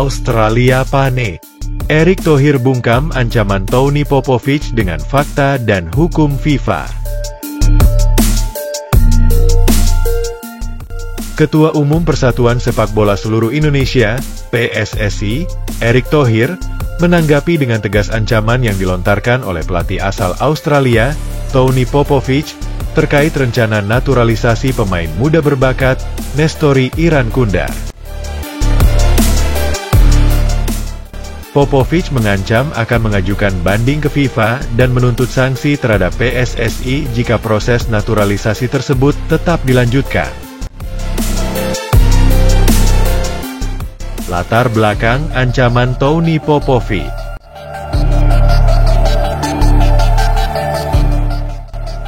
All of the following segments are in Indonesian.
Australia panik. Erick Thohir bungkam ancaman Tony Popovich dengan fakta dan hukum FIFA. Ketua Umum Persatuan Sepak Bola Seluruh Indonesia, PSSI, Erick Thohir, menanggapi dengan tegas ancaman yang dilontarkan oleh pelatih asal Australia, Tony Popovich, terkait rencana naturalisasi pemain muda berbakat, Nestori Irankunda. Popovich mengancam akan mengajukan banding ke FIFA dan menuntut sanksi terhadap PSSI jika proses naturalisasi tersebut tetap dilanjutkan. Latar belakang ancaman Tony Popovich.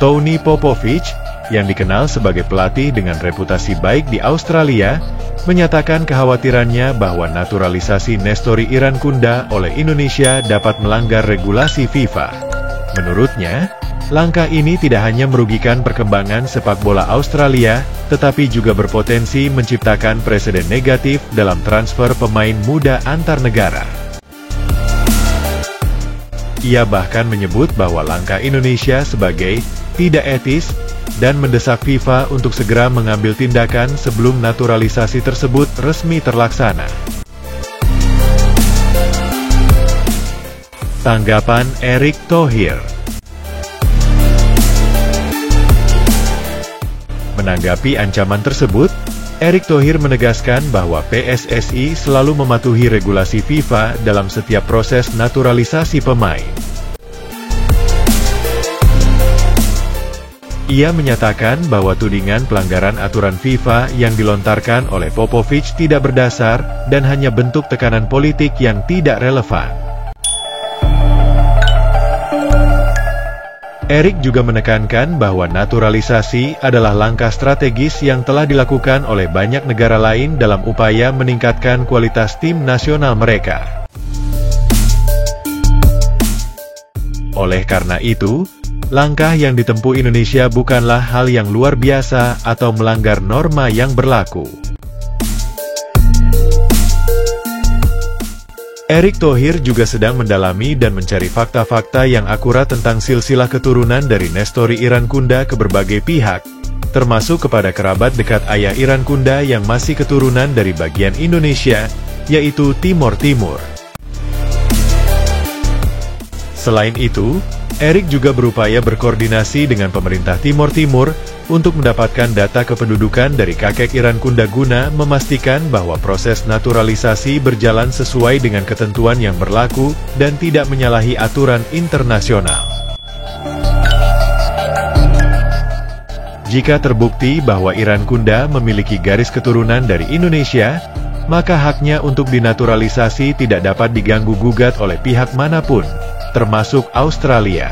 Tony Popovich, yang dikenal sebagai pelatih dengan reputasi baik di Australia, menyatakan kekhawatirannya bahwa naturalisasi Nestori Irankunda oleh Indonesia dapat melanggar regulasi FIFA. Menurutnya, langkah ini tidak hanya merugikan perkembangan sepak bola Australia, tetapi juga berpotensi menciptakan presiden negatif dalam transfer pemain muda antar negara. Ia bahkan menyebut bahwa langkah Indonesia sebagai tidak etis dan mendesak FIFA untuk segera mengambil tindakan sebelum naturalisasi tersebut resmi terlaksana. Tanggapan Erick Thohir. Menanggapi ancaman tersebut, Erick Thohir menegaskan bahwa PSSI selalu mematuhi regulasi FIFA dalam setiap proses naturalisasi pemain. Ia menyatakan bahwa tudingan pelanggaran aturan FIFA yang dilontarkan oleh Popovich tidak berdasar dan hanya bentuk tekanan politik yang tidak relevan. Erick juga menekankan bahwa naturalisasi adalah langkah strategis yang telah dilakukan oleh banyak negara lain dalam upaya meningkatkan kualitas tim nasional mereka. Oleh karena itu, langkah yang ditempuh Indonesia bukanlah hal yang luar biasa atau melanggar norma yang berlaku. Erick Thohir juga sedang mendalami dan mencari fakta-fakta yang akurat tentang silsilah keturunan dari Nestori Irankunda ke berbagai pihak, termasuk kepada kerabat dekat ayah Irankunda yang masih keturunan dari bagian Indonesia, yaitu Timor Timur. Selain itu, Erick juga berupaya berkoordinasi dengan pemerintah Timor Timur untuk mendapatkan data kependudukan dari kakek Irankunda guna memastikan bahwa proses naturalisasi berjalan sesuai dengan ketentuan yang berlaku dan tidak menyalahi aturan internasional. Jika terbukti bahwa Irankunda memiliki garis keturunan dari Indonesia, maka haknya untuk dinaturalisasi tidak dapat diganggu-gugat oleh pihak manapun, termasuk Australia.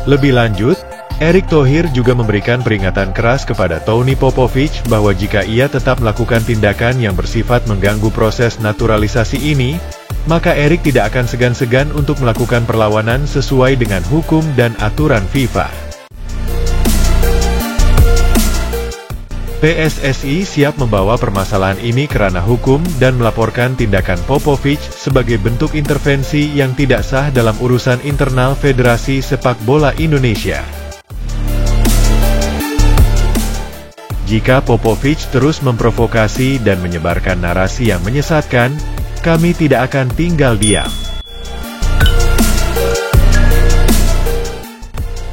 Lebih lanjut, Erick Thohir juga memberikan peringatan keras kepada Tony Popovich bahwa jika ia tetap melakukan tindakan yang bersifat mengganggu proses naturalisasi ini, maka Erick tidak akan segan-segan untuk melakukan perlawanan sesuai dengan hukum dan aturan FIFA. PSSI siap membawa permasalahan ini ke ranah hukum dan melaporkan tindakan Popovich sebagai bentuk intervensi yang tidak sah dalam urusan internal Federasi Sepak Bola Indonesia. Jika Popovich terus memprovokasi dan menyebarkan narasi yang menyesatkan, kami tidak akan tinggal diam.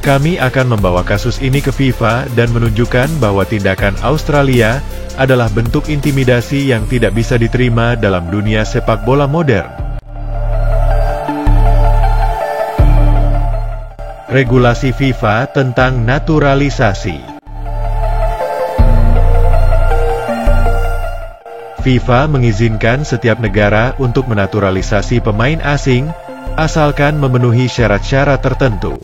Kami akan membawa kasus ini ke FIFA dan menunjukkan bahwa tindakan Australia adalah bentuk intimidasi yang tidak bisa diterima dalam dunia sepak bola modern. Regulasi FIFA tentang naturalisasi. FIFA mengizinkan setiap negara untuk menaturalisasi pemain asing, asalkan memenuhi syarat-syarat tertentu.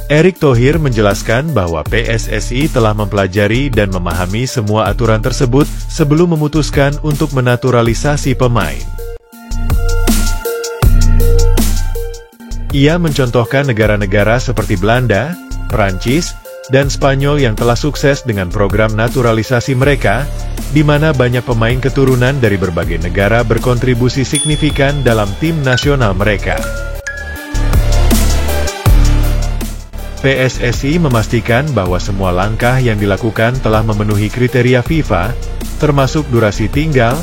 Erick Thohir menjelaskan bahwa PSSI telah mempelajari dan memahami semua aturan tersebut sebelum memutuskan untuk menaturalisasi pemain. Ia mencontohkan negara-negara seperti Belanda, Prancis, dan Spanyol yang telah sukses dengan program naturalisasi mereka, di mana banyak pemain keturunan dari berbagai negara berkontribusi signifikan dalam tim nasional mereka. PSSI memastikan bahwa semua langkah yang dilakukan telah memenuhi kriteria FIFA, termasuk durasi tinggal,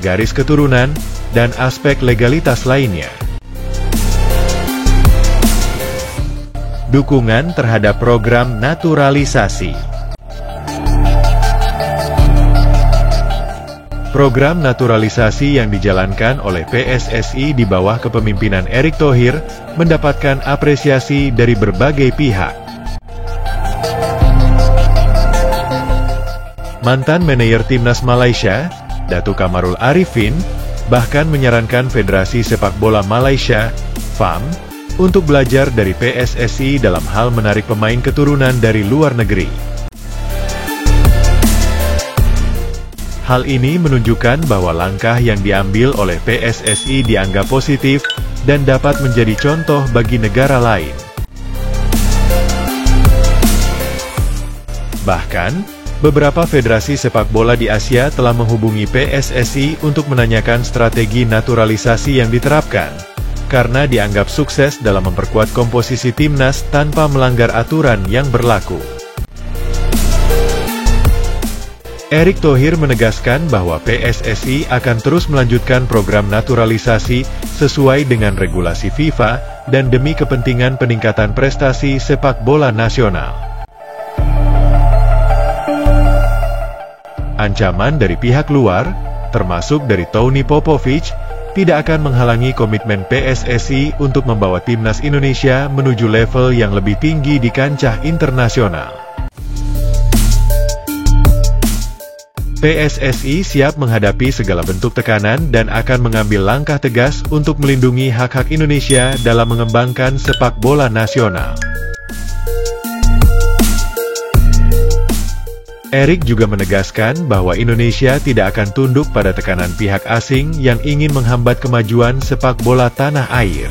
garis keturunan, dan aspek legalitas lainnya. Dukungan terhadap program naturalisasi. Program naturalisasi yang dijalankan oleh PSSI di bawah kepemimpinan Erick Thohir mendapatkan apresiasi dari berbagai pihak. Mantan manajer Timnas Malaysia, Datuk Kamarul Arifin, bahkan menyarankan Federasi Sepak Bola Malaysia, FAM, untuk belajar dari PSSI dalam hal menarik pemain keturunan dari luar negeri. Hal ini menunjukkan bahwa langkah yang diambil oleh PSSI dianggap positif dan dapat menjadi contoh bagi negara lain. Bahkan, beberapa federasi sepak bola di Asia telah menghubungi PSSI untuk menanyakan strategi naturalisasi yang diterapkan, karena dianggap sukses dalam memperkuat komposisi timnas tanpa melanggar aturan yang berlaku. Erick Thohir menegaskan bahwa PSSI akan terus melanjutkan program naturalisasi sesuai dengan regulasi FIFA dan demi kepentingan peningkatan prestasi sepak bola nasional. Ancaman dari pihak luar, termasuk dari Tony Popovic, tidak akan menghalangi komitmen PSSI untuk membawa timnas Indonesia menuju level yang lebih tinggi di kancah internasional. PSSI siap menghadapi segala bentuk tekanan dan akan mengambil langkah tegas untuk melindungi hak-hak Indonesia dalam mengembangkan sepak bola nasional. Erick juga menegaskan bahwa Indonesia tidak akan tunduk pada tekanan pihak asing yang ingin menghambat kemajuan sepak bola tanah air.